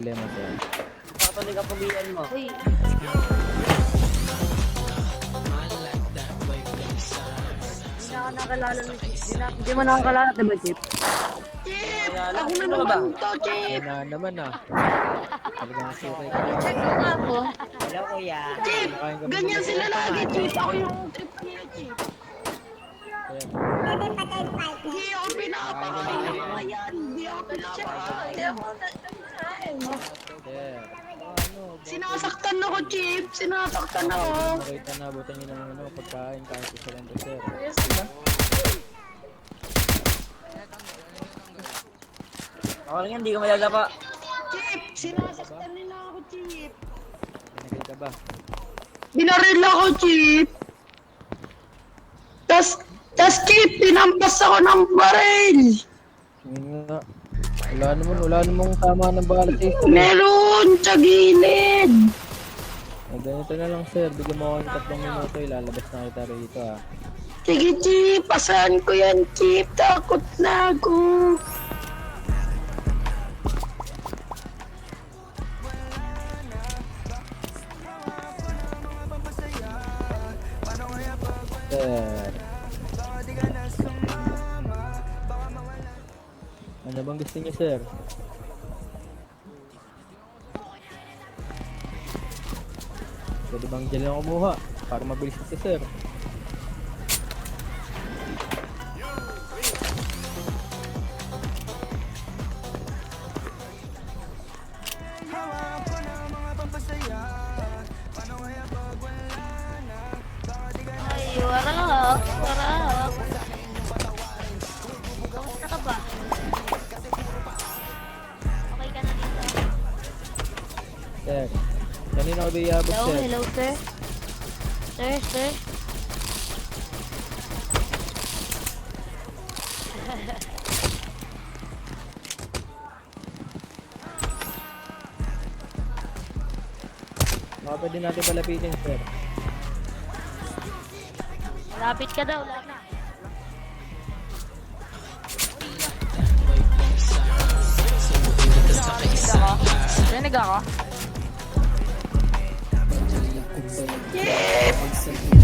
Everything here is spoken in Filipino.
Problema sir. Kapag kapugian mo. Uy, hindi na ako nakalala ni Chip. Hindi mo na ako kalala, diba Chip? Chip! Ako na Sino ba? naman to, Chip! Na naman Talagang sukay ka. Check mo nga po. Hello kuya. Chip! Kumakain ka Ganyan muna. sila lagi, Chip. Ako yung trip nila, Chip. Ayan. Hindi ako pinapakain ng mga yan. Hindi ako pinapakain. Hindi ako pinapakain. Sir. Sinasaktan ako, Chip. Sinasaktan ako. Nakita na, butan nyo ng pagkain kahit isa lang to sir. Yes, diba? Ako lang yan, di ka malalapa. Chip! Sinasaktan nila ako, Chip. Nakita ba? Binaril ako, Chip. Tas, Chip, tinampas ako ng baril. Yun nga. Wala namang tama ng bala sa ito. Meron sa gilid. Ganito na lang sir, bigyan mo ako ng 3 minuto, ilalabas na kita rito ah. Sige, Chip. Pasahan ko yan, Chip. Takot na ako. Sir. Ano bang gusto niyo sir? Pwede bang dyan lang kumuha para mabilis na si sir? Ay, warahap. Kamusta ka ba? Okay ka na dito? Sir, kanina ko ba iabot Hello, sir? hello, sir. Sir. Baka pwede natin palapitin sir. Malapit ka daw, wala na. Chip!